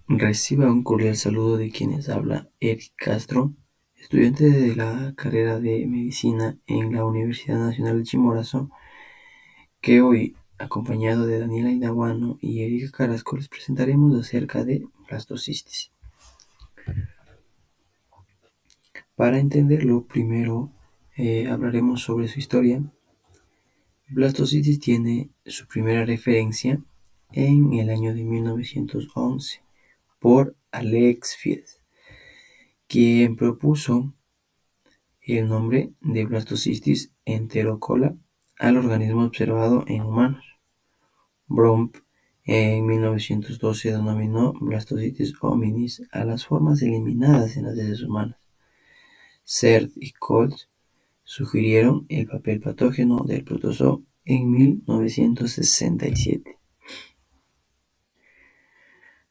Reciba un cordial saludo de quienes habla Eric Castro, estudiante de la carrera de Medicina en la Universidad Nacional de Chimborazo, que hoy, acompañado de Daniela Inaguano y Erika Carrasco, les presentaremos acerca de blastocisis. Para entenderlo, primero hablaremos sobre su historia. Blastocitis tiene su primera referencia en el año de 1911 por Alex Fides, quien propuso el nombre de blastocitis enterocola al organismo observado en humanos. Bromp en 1912 denominó blastocitis hominis a las formas eliminadas en las heces humanas. Cerd y Colt sugirieron el papel patógeno del protozoo en 1967.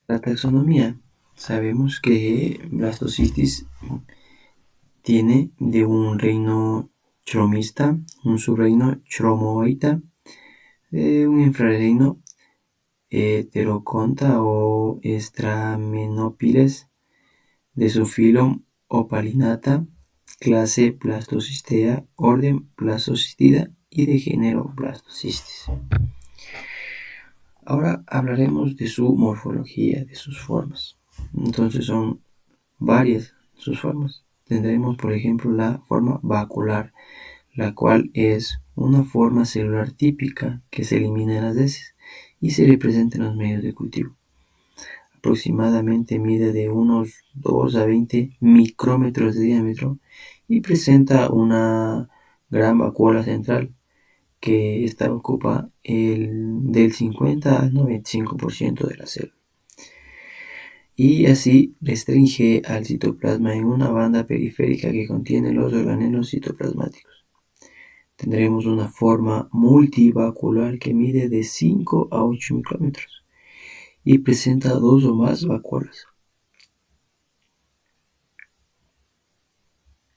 La taxonomía. Sabemos que blastocitis tiene de un reino chromista, un subreino chromoita, un infrarreino Heteroconta o Stramenopiles, de su filo Opalinata, clase Blastocistea, orden Blastocistida y de género Blastocistis. Ahora hablaremos de su morfología, de sus formas. Entonces son varias sus formas. Tendremos, por ejemplo, la forma vacular, la cual es una forma celular típica que se elimina en las heces y se representa en los medios de cultivo. Aproximadamente mide de unos 2 a 20 micrómetros de diámetro y presenta una gran vacuola central, que esta ocupa del 50 al 95% de la célula. Y así restringe al citoplasma en una banda periférica que contiene los organelos citoplasmáticos. Tendremos una forma multivacuolar que mide de 5 a 8 micrómetros y presenta 2 o más vacuolas.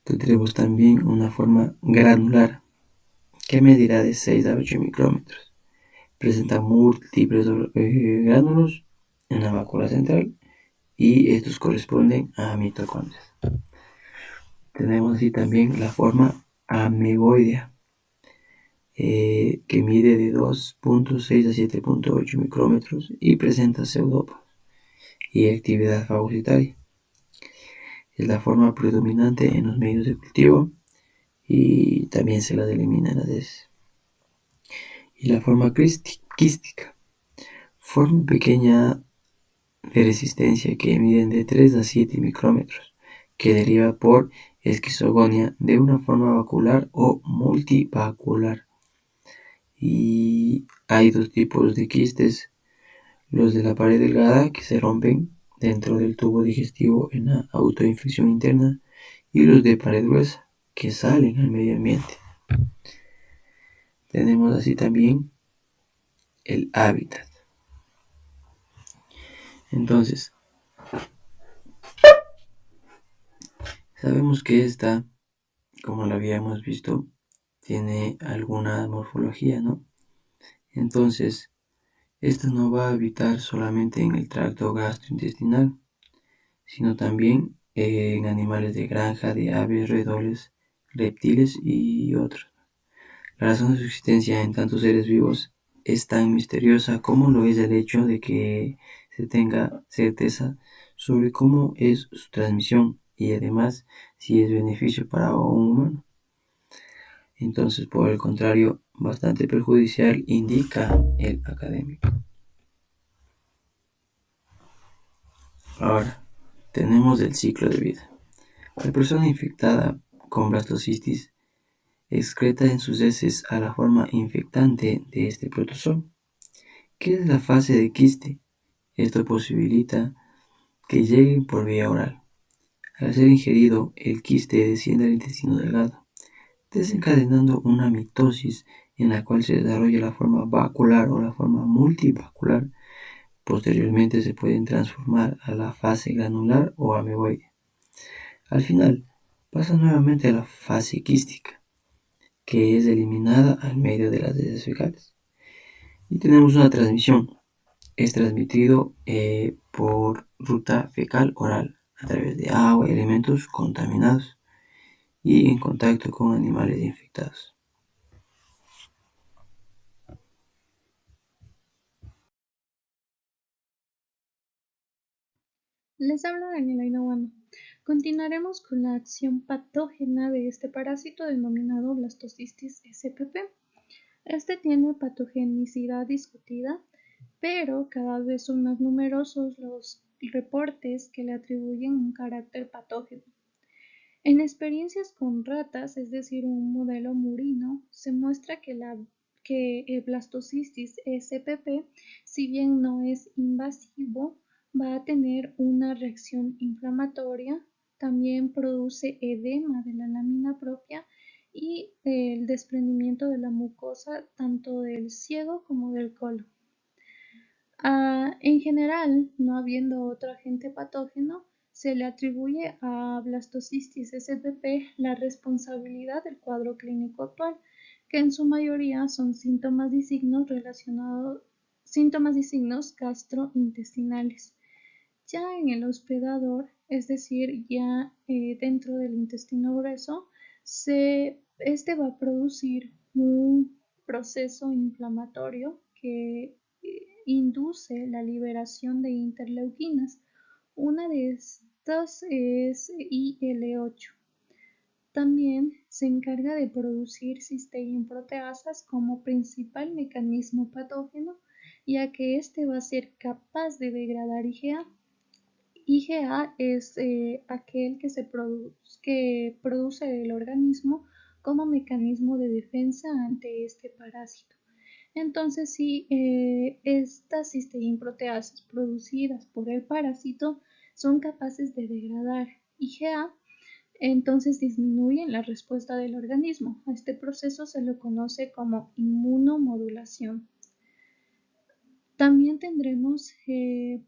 Tendremos también una forma granular que medirá de 6 a 8 micrómetros. Presenta múltiples gránulos en la vacuola central y estos corresponden a mitocondrias. Tenemos así también la forma ameboidea, que mide de 2.6 a 7.8 micrómetros y presenta pseudópodos y actividad fagocitaria. Es la forma predominante en los medios de cultivo y también se las elimina en las heces. Y la forma quística, forma pequeña de resistencia que miden de 3 a 7 micrómetros, que deriva por esquizogonia de una forma vacular o multivacuolar. Y hay dos tipos de quistes: los de la pared delgada, que se rompen dentro del tubo digestivo en la autoinfección interna, y los de pared gruesa, que salen al medio ambiente. Tenemos así también el hábitat. Entonces, sabemos que esta, como lo habíamos visto, tiene alguna morfología, ¿no? Entonces, esta no va a habitar solamente en el tracto gastrointestinal, sino también en animales de granja, de aves, roedores, reptiles y otros. La razón de su existencia en tantos seres vivos es tan misteriosa como lo es el hecho de que se tenga certeza sobre cómo es su transmisión y además si es beneficio para un humano. Entonces, por el contrario, bastante perjudicial, indica el académico. Ahora, tenemos el ciclo de vida. La persona infectada con blastocitis excreta en sus heces a la forma infectante de este protozoo, que es la fase de quiste. Esto posibilita que lleguen por vía oral. Al ser ingerido, el quiste desciende al intestino delgado, desencadenando una mitosis en la cual se desarrolla la forma vacular o la forma multivacular. Posteriormente se pueden transformar a la fase granular o ameboide. Al final, pasa nuevamente a la fase quística, que es eliminada al medio de las heces fecales. Y tenemos una transmisión. es transmitido por ruta fecal oral a través de agua y alimentos contaminados y en contacto con animales infectados. Les habla Daniela Inahuano. Continuaremos con la acción patógena de este parásito denominado Blastocystis spp. Este tiene patogenicidad discutida, pero cada vez son más numerosos los reportes que le atribuyen un carácter patógeno. En experiencias con ratas, es decir, un modelo murino, se muestra que el Blastocystis spp, si bien no es invasivo, va a tener una reacción inflamatoria, también produce edema de la lámina propia y el desprendimiento de la mucosa tanto del ciego como del colon. En general, no habiendo otro agente patógeno, se le atribuye a Blastocystis spp la responsabilidad del cuadro clínico actual, que en su mayoría son síntomas y signos gastrointestinales. Ya en el hospedador, es decir, ya dentro del intestino grueso, este va a producir un proceso inflamatorio que induce la liberación de interleuquinas. Una de estas es IL-8. También se encarga de producir cisteína proteasas como principal mecanismo patógeno, ya que este va a ser capaz de degradar IgA. IgA es aquel que produce el organismo como mecanismo de defensa ante este parásito. Entonces, si estas cisteína proteasas producidas por el parásito son capaces de degradar IgA, entonces disminuyen la respuesta del organismo. A este proceso se lo conoce como inmunomodulación. También tendremos que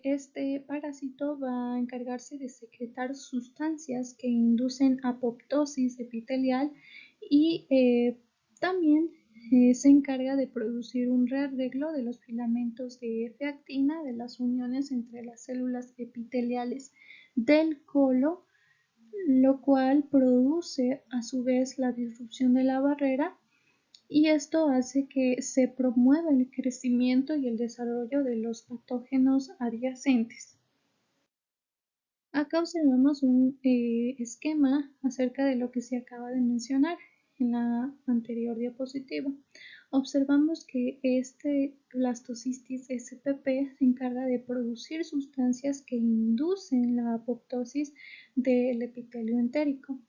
este parásito va a encargarse de secretar sustancias que inducen apoptosis epitelial y también se encarga de producir un rearreglo de los filamentos de F-actina de las uniones entre las células epiteliales del colon, lo cual produce a su vez la disrupción de la barrera y esto hace que se promueva el crecimiento y el desarrollo de los patógenos adyacentes. Acá observamos un esquema acerca de lo que se acaba de mencionar en la anterior diapositiva. Observamos que este Blastocystis spp se encarga de producir sustancias que inducen la apoptosis del epitelio entérico.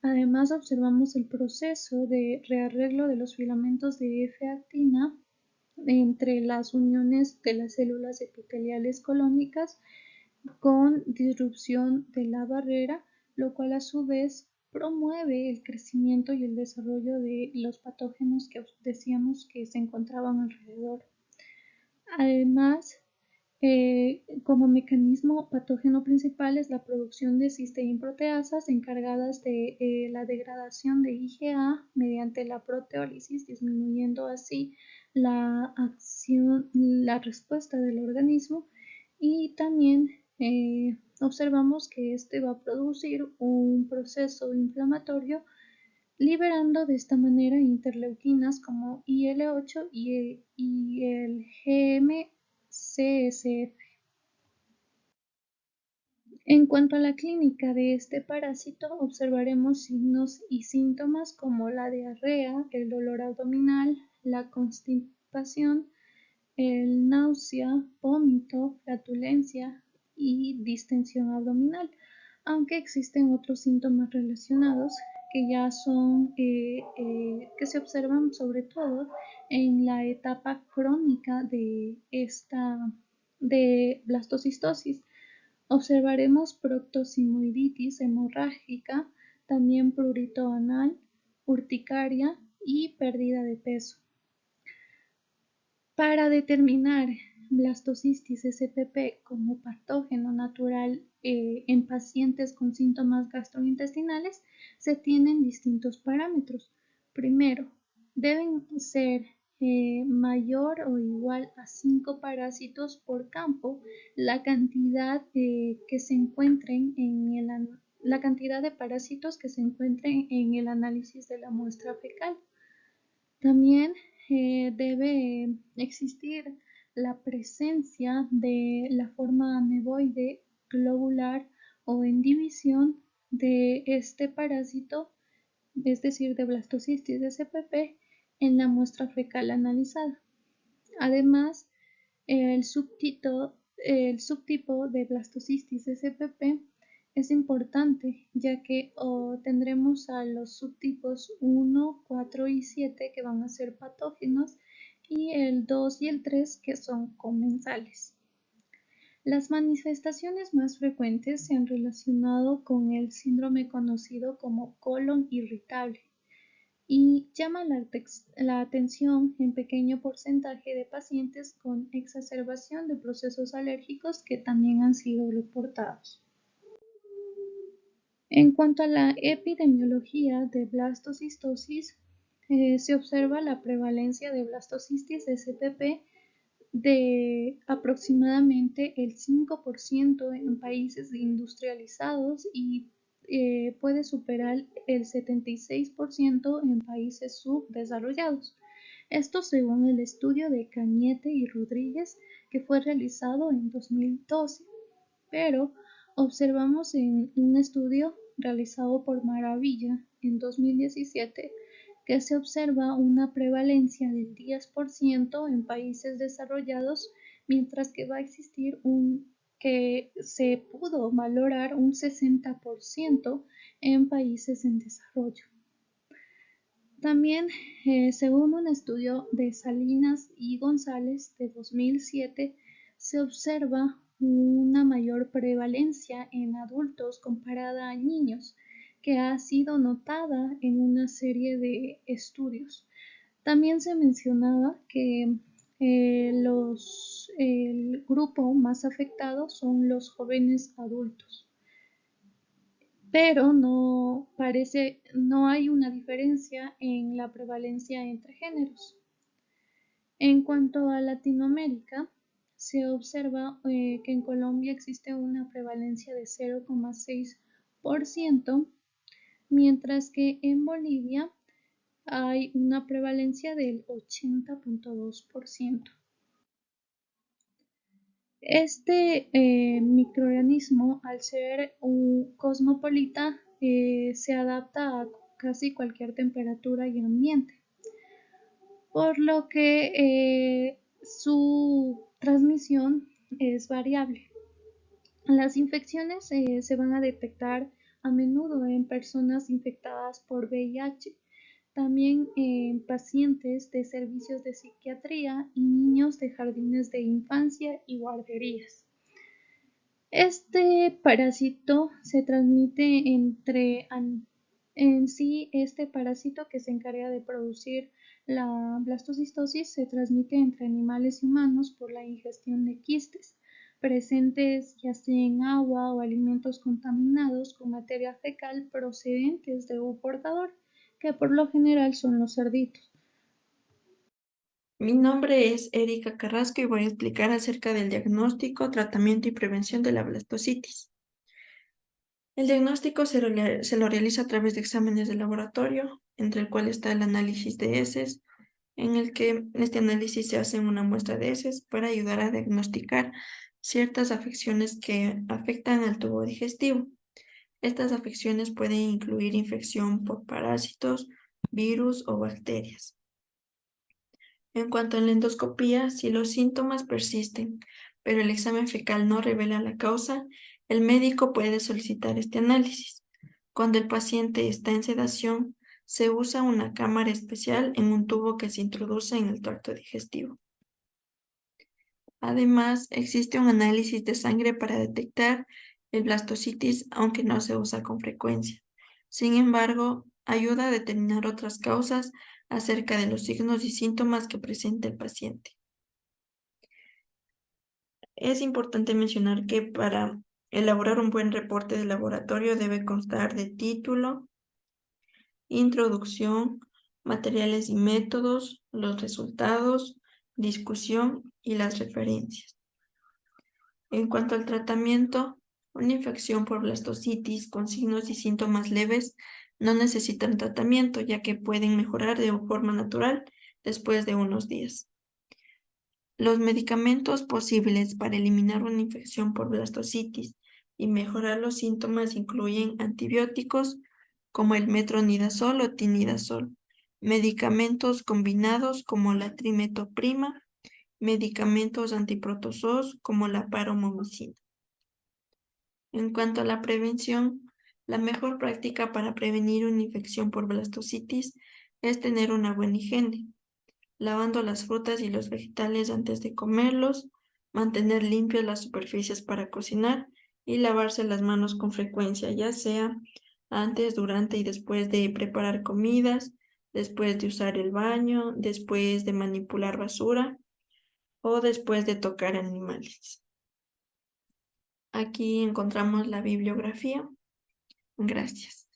Además, observamos el proceso de rearreglo de los filamentos de F-actina entre las uniones de las células epiteliales colónicas con disrupción de la barrera, lo cual a su vez promueve el crecimiento y el desarrollo de los patógenos que decíamos que se encontraban alrededor. Además, como mecanismo patógeno principal es la producción de cisteína proteasas encargadas de la degradación de IgA mediante la proteólisis, disminuyendo así la respuesta del organismo y también observamos que este va a producir un proceso inflamatorio liberando de esta manera interleuquinas como IL-8 y el GM-CSF. En cuanto a la clínica de este parásito, observaremos signos y síntomas como la diarrea, el dolor abdominal, la constipación, el náusea, vómito, flatulencia y distensión abdominal, aunque existen otros síntomas relacionados que ya son que se observan sobre todo en la etapa crónica de blastocistosis. Observaremos proctosimoiditis hemorrágica, también prurito anal, urticaria y pérdida de peso. Para determinar Blastocystis spp como patógeno natural en pacientes con síntomas gastrointestinales, se tienen distintos parámetros. Primero, deben ser mayor o igual a 5 parásitos por campo, la cantidad que se encuentren en la cantidad de parásitos que se encuentren en el análisis de la muestra fecal. También debe existir la presencia de la forma ameboide, globular o en división de este parásito, es decir, de Blastocystis spp, en la muestra fecal analizada. Además, el subtipo de Blastocystis spp es importante, ya que tendremos a los subtipos 1, 4 y 7 que van a ser patógenos y el 2 y el 3 que son comensales. Las manifestaciones más frecuentes se han relacionado con el síndrome conocido como colon irritable y llama la atención en pequeño porcentaje de pacientes con exacerbación de procesos alérgicos que también han sido reportados. En cuanto a la epidemiología de blastocistosis, se observa la prevalencia de blastocitis spp de aproximadamente el 5% en países industrializados y puede superar el 76% en países subdesarrollados. Esto según el estudio de Cañete y Rodríguez que fue realizado en 2012, pero observamos en un estudio realizado por Maravilla en 2017 que se observa una prevalencia del 10% en países desarrollados, mientras que va a existir que se pudo valorar un 60% en países en desarrollo. También, según un estudio de Salinas y González de 2007, se observa una mayor prevalencia en adultos comparada a niños, que ha sido notada en una serie de estudios. También se mencionaba que el grupo más afectado son los jóvenes adultos, pero no hay una diferencia en la prevalencia entre géneros. En cuanto a Latinoamérica, se observa que en Colombia existe una prevalencia de 0,6%, mientras que en Bolivia hay una prevalencia del 80,2%. Este microorganismo, al ser un cosmopolita, se adapta a casi cualquier temperatura y ambiente, por lo que su transmisión es variable. Las infecciones se van a detectar a menudo en personas infectadas por VIH, también en pacientes de servicios de psiquiatría y niños de jardines de infancia y guarderías. Este parásito se transmite este parásito que se encarga de producir la blastocistosis se transmite entre animales y humanos por la ingestión de quistes presentes ya sea en agua o alimentos contaminados con materia fecal procedentes de un portador, que por lo general son los cerditos. Mi nombre es Erika Carrasco y voy a explicar acerca del diagnóstico, tratamiento y prevención de la blastocitis. El diagnóstico se lo realiza a través de exámenes de laboratorio, entre el cual está el análisis de heces, en el que en este análisis se hace una muestra de heces para ayudar a diagnosticar ciertas afecciones que afectan al tubo digestivo. Estas afecciones pueden incluir infección por parásitos, virus o bacterias. En cuanto a la endoscopía, si los síntomas persisten, pero el examen fecal no revela la causa, el médico puede solicitar este análisis. Cuando el paciente está en sedación, se usa una cámara especial en un tubo que se introduce en el tracto digestivo. Además, existe un análisis de sangre para detectar el blastocitis, aunque no se usa con frecuencia. Sin embargo, ayuda a determinar otras causas acerca de los signos y síntomas que presenta el paciente. Es importante mencionar que para elaborar un buen reporte de laboratorio debe constar de título, introducción, materiales y métodos, los resultados, discusión y las referencias. En cuanto al tratamiento, una infección por blastocitis con signos y síntomas leves no necesitan tratamiento, ya que pueden mejorar de forma natural después de unos días. Los medicamentos posibles para eliminar una infección por blastocitis y mejorar los síntomas incluyen antibióticos como el metronidazol o tinidazol, medicamentos combinados como la trimetoprima, medicamentos antiprotozoos como la paromomicina. En cuanto a la prevención, la mejor práctica para prevenir una infección por blastocitis es tener una buena higiene, lavando las frutas y los vegetales antes de comerlos, mantener limpias las superficies para cocinar y lavarse las manos con frecuencia, ya sea antes, durante y después de preparar comidas, después de usar el baño, después de manipular basura o después de tocar animales. Aquí encontramos la bibliografía. Gracias.